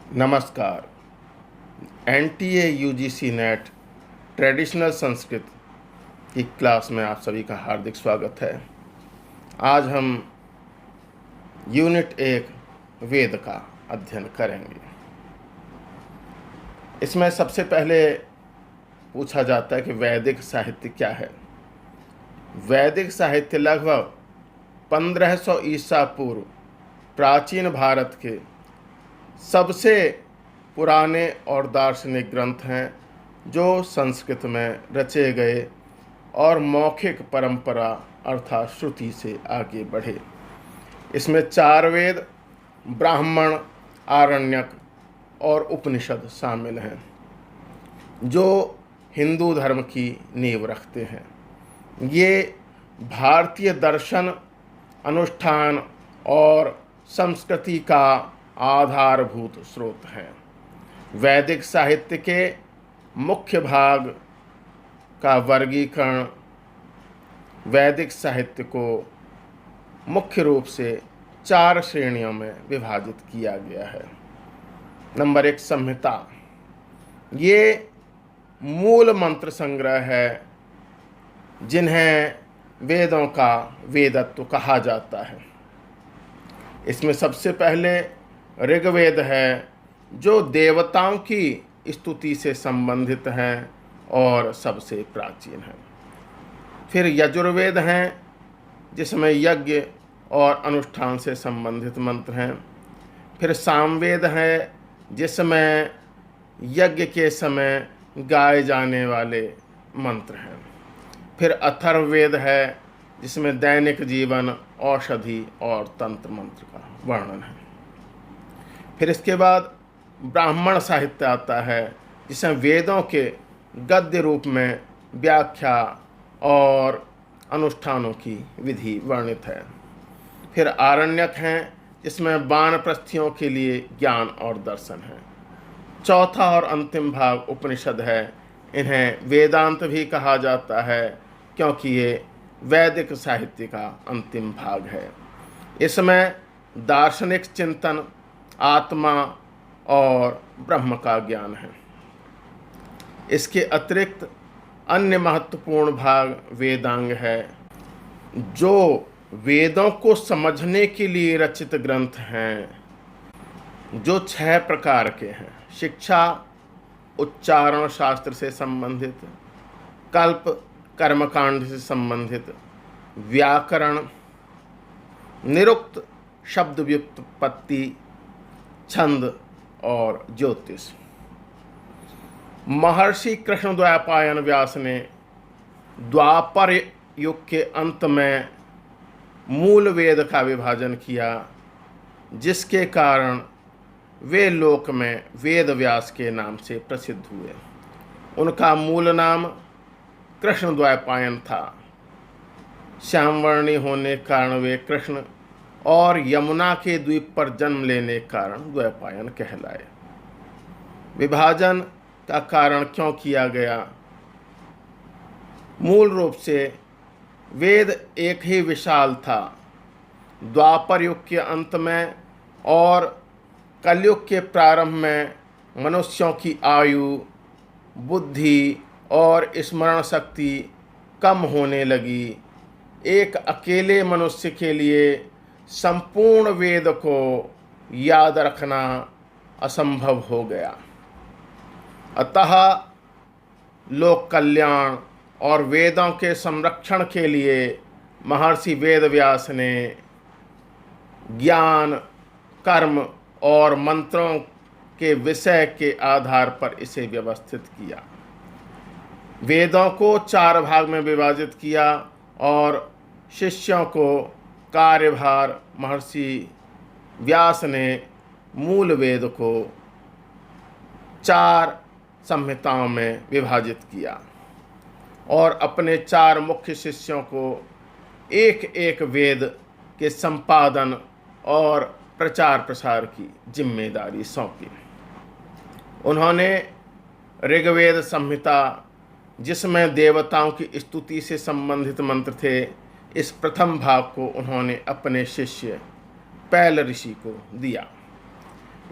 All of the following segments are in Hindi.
नमस्कार। NTA UGC net traditional Sanskrit की क्लास में आप सभी का हार्दिक स्वागत है। आज हम यूनिट 1 वेद का अध्ययन करेंगे। इसमें सबसे पहले पूछा जाता है कि वैदिक साहित्य क्या है। वैदिक साहित्य लगभग 1500 ईसा पूर्व प्राचीन भारत के सबसे पुराने और दार्शनिक ग्रंथ हैं जो संस्कृत में रचे गए और मौखिक परंपरा अर्थात श्रुति से आगे बढ़े। इसमें 4 वेद, ब्राह्मण, आरण्यक और उपनिषद शामिल हैं जो हिंदू धर्म की नींव रखते हैं। ये भारतीय दर्शन, अनुष्ठान और संस्कृति का आधारभूत स्रोत हैं। वैदिक साहित्य के मुख्य भाग का वर्गीकरण वैदिक साहित्य को मुख्य रूप से 4 श्रेणियों में विभाजित किया गया है। नंबर 1 संहिता। ये मूल मंत्र संग्रह है जिन्हें वेदों का वेदत्व कहा जाता है। इसमें सबसे पहले ऋग्वेद है जो देवताओं की स्तुति से संबंधित है और सबसे प्राचीन है। फिर यजुर्वेद हैं जिसमें यज्ञ और अनुष्ठान से संबंधित मंत्र हैं। फिर सामवेद है जिसमें यज्ञ के समय गाए जाने वाले मंत्र हैं। फिर अथर्ववेद है जिसमें दैनिक जीवन, औषधि और तंत्र मंत्र का वर्णन है। फिर इसके बाद ब्राह्मण साहित्य आता है जिसमें वेदों के गद्य रूप में व्याख्या और अनुष्ठानों की विधि वर्णित है। फिर आरण्यक हैं जिसमें वानप्रस्थियों के लिए ज्ञान और दर्शन है। चौथा और अंतिम भाग उपनिषद है। इन्हें वेदांत भी कहा जाता है क्योंकि ये वैदिक साहित्य का अंतिम भाग है। इसमें दार्शनिक चिंतन, आत्मा और ब्रह्म का ज्ञान है। इसके अतिरिक्त अन्य महत्वपूर्ण भाग वेदांग है जो वेदों को समझने के लिए रचित ग्रंथ हैं जो 6 प्रकार के हैं। शिक्षा, उच्चारण शास्त्र से संबंधित, कल्प कर्मकांड से संबंधित, व्याकरण, निरुक्त शब्द व्युत्पत्ति, छंद और ज्योतिष। महर्षि कृष्णद्वैपायन व्यास ने द्वापर युग के अंत में मूल वेद का विभाजन किया जिसके कारण वे लोक में वेद व्यास के नाम से प्रसिद्ध हुए। उनका मूल नाम कृष्णद्वैपायन था। श्यामवर्णी होने के कारण वे कृष्ण और यमुना के द्वीप पर जन्म लेने के कारण द्वैपायन कहलाए। विभाजन का कारण क्यों किया गया? मूल रूप से वेद एक ही विशाल था। द्वापर युग के अंत में और कलयुग के प्रारंभ में मनुष्यों की आयु, बुद्धि और स्मरण शक्ति कम होने लगी। एक अकेले मनुष्य के लिए संपूर्ण वेद को याद रखना असंभव हो गया। अतः लोक कल्याण और वेदों के संरक्षण के लिए महर्षि वेदव्यास ने ज्ञान, कर्म और मंत्रों के विषय के आधार पर इसे व्यवस्थित किया। वेदों को 4 भाग में विभाजित किया और शिष्यों को कार्यभार महर्षि व्यास ने मूल वेद को 4 संहिताओं में विभाजित किया और अपने 4 मुख्य शिष्यों को एक एक वेद के संपादन और प्रचार प्रसार की जिम्मेदारी सौंपी। उन्होंने ऋग्वेद संहिता जिसमें देवताओं की स्तुति से संबंधित मंत्र थे, इस प्रथम भाग को उन्होंने अपने शिष्य पैल ऋषि को दिया।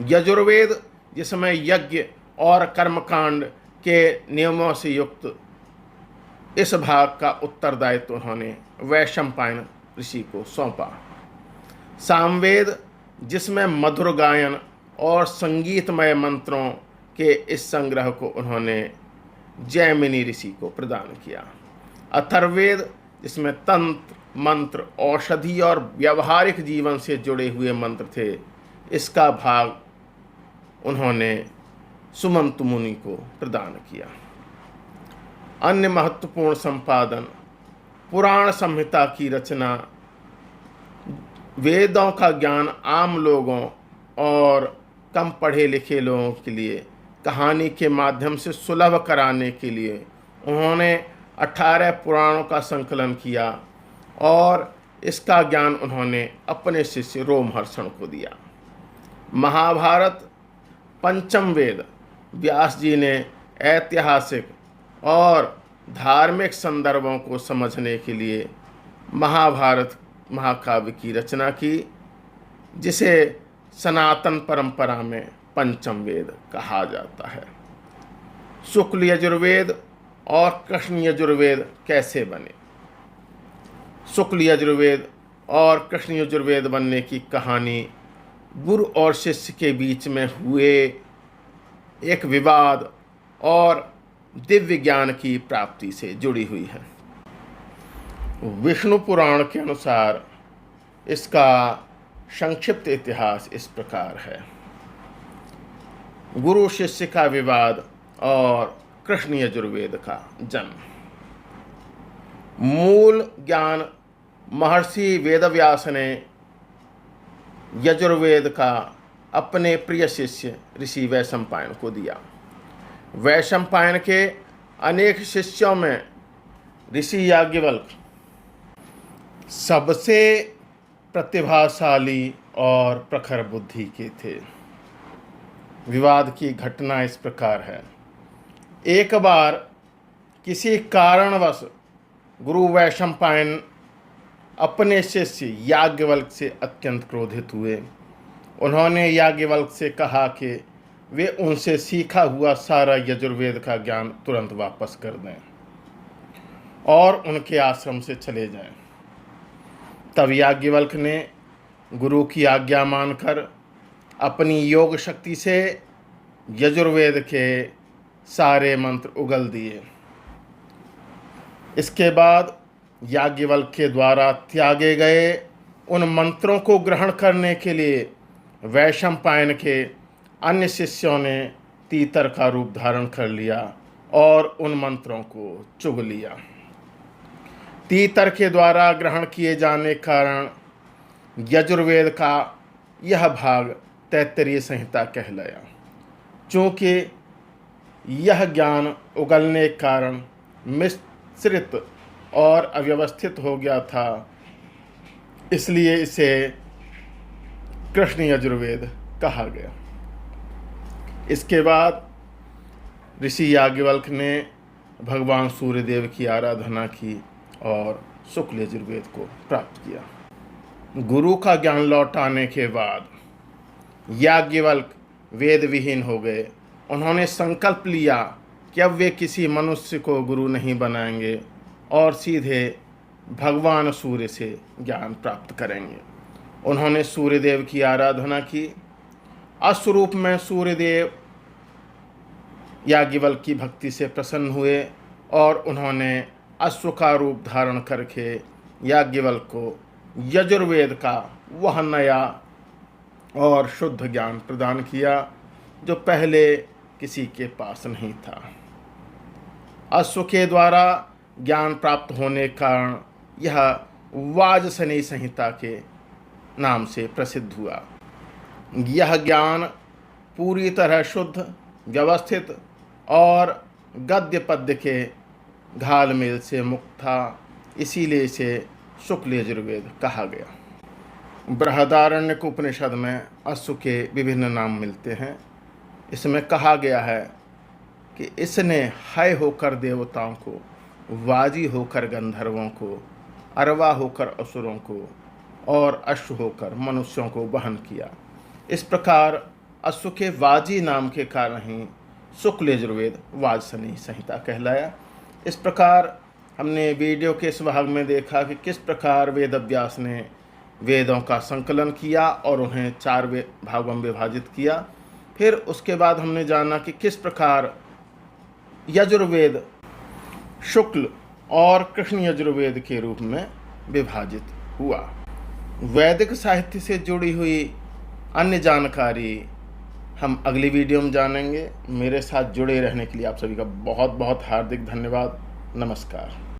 यजुर्वेद जिसमें यज्ञ और कर्मकांड के नियमों से युक्त इस भाग का उत्तरदायित्व उन्होंने वैशंपायन ऋषि को सौंपा। सामवेद, जिसमें मधुर गायन और संगीतमय मंत्रों के इस संग्रह को उन्होंने जैमिनी ऋषि को प्रदान किया। अथर्ववेद, जिसमें तंत्र, मंत्र, औषधि और व्यावहारिक जीवन से जुड़े हुए मंत्र थे, इसका भाग उन्होंने सुमंत मुनि को प्रदान किया। अन्य महत्वपूर्ण संपादन, पुराण संहिता की रचना, वेदों का ज्ञान आम लोगों और कम पढ़े लिखे लोगों के लिए कहानी के माध्यम से सुलभ कराने के लिए उन्होंने 18 पुराणों का संकलन किया और इसका ज्ञान उन्होंने अपने शिष्य रोमहर्षण को दिया। महाभारत पंचम वेद, व्यास जी ने ऐतिहासिक और धार्मिक संदर्भों को समझने के लिए महाभारत महाकाव्य की रचना की, जिसे सनातन परंपरा में पंचम वेद कहा जाता है। शुक्ल यजुर्वेद और कृष्ण यजुर्वेद कैसे बने? शुक्ल यजुर्वेद और कृष्ण यजुर्वेद बनने की कहानी गुरु और शिष्य के बीच में हुए एक विवाद और दिव्य ज्ञान की प्राप्ति से जुड़ी हुई है। विष्णु पुराण के अनुसार इसका संक्षिप्त इतिहास इस प्रकार है। गुरु शिष्य का विवाद और कृष्ण यजुर्वेद का जन्म। मूल ज्ञान महर्षि वेदव्यास ने यजुर्वेद का अपने प्रिय शिष्य ऋषि वैशंपायन को दिया। वैशंपायन के अनेक शिष्यों में ऋषि याज्ञवल्क सबसे प्रतिभाशाली और प्रखर बुद्धि के थे। विवाद की घटना इस प्रकार है। एक बार किसी कारणवश गुरु वैशंपायन अपने शिष्य याज्ञवल्क से अत्यंत क्रोधित हुए। उन्होंने याज्ञवल्क से कहा कि वे उनसे सीखा हुआ सारा यजुर्वेद का ज्ञान तुरंत वापस कर दें और उनके आश्रम से चले जाएं। तब याज्ञवल्क ने गुरु की आज्ञा मानकर अपनी योग शक्ति से यजुर्वेद के सारे मंत्र उगल दिए। इसके बाद याज्ञवल्क के द्वारा त्यागे गए उन मंत्रों को ग्रहण करने के लिए वैशंपायन के अन्य शिष्यों ने तीतर का रूप धारण कर लिया और उन मंत्रों को चुग लिया। तीतर के द्वारा ग्रहण किए जाने के कारण यजुर्वेद का यह भाग तैत्तरीय संहिता कहलाया। चूँकि यह ज्ञान उगलने के कारण मिश्रित और अव्यवस्थित हो गया था, इसलिए इसे कृष्ण यजुर्वेद कहा गया। इसके बाद ऋषि याज्ञवल्क ने भगवान सूर्यदेव की आराधना की और शुक्ल यजुर्वेद को प्राप्त किया। गुरु का ज्ञान लौटाने के बाद याज्ञवल्क वेद विहीन हो गए। उन्होंने संकल्प लिया कि अब वे किसी मनुष्य को गुरु नहीं बनाएंगे और सीधे भगवान सूर्य से ज्ञान प्राप्त करेंगे। उन्होंने सूर्यदेव की आराधना की। अश्वरूप में सूर्यदेव याज्ञवल्क की भक्ति से प्रसन्न हुए और उन्होंने अश्व का रूप धारण करके याज्ञवल्क को यजुर्वेद का वह नया और शुद्ध ज्ञान प्रदान किया जो पहले किसी के पास नहीं था। अश्व के द्वारा ज्ञान प्राप्त होने के कारण यह वाजसनेयी संहिता के नाम से प्रसिद्ध हुआ। यह ज्ञान पूरी तरह शुद्ध, व्यवस्थित और गद्य पद्य के घालमेल से मुक्त था, इसीलिए इसे शुक्ल यजुर्वेद कहा गया। बृहदारण्यक उपनिषद में अश्व के विभिन्न नाम मिलते हैं। इसमें कहा गया है कि इसने हय होकर देवताओं को, वाजी होकर गंधर्वों को, अरवा होकर असुरों को और अश्व होकर मनुष्यों को वहन किया। इस प्रकार अश्व के वाजी नाम के कारण ही शुक्ल यजुर्वेद वाजसनेयी संहिता कहलाया। इस प्रकार हमने वीडियो के इस भाग में देखा कि किस प्रकार वेद व्यास ने वेदों का संकलन किया और उन्हें 4 भागों में विभाजित किया। फिर उसके बाद हमने जाना कि किस प्रकार यजुर्वेद शुक्ल और कृष्ण यजुर्वेद के रूप में विभाजित हुआ। वैदिक साहित्य से जुड़ी हुई अन्य जानकारी हम अगली वीडियो में जानेंगे। मेरे साथ जुड़े रहने के लिए आप सभी का बहुत बहुत हार्दिक धन्यवाद। नमस्कार।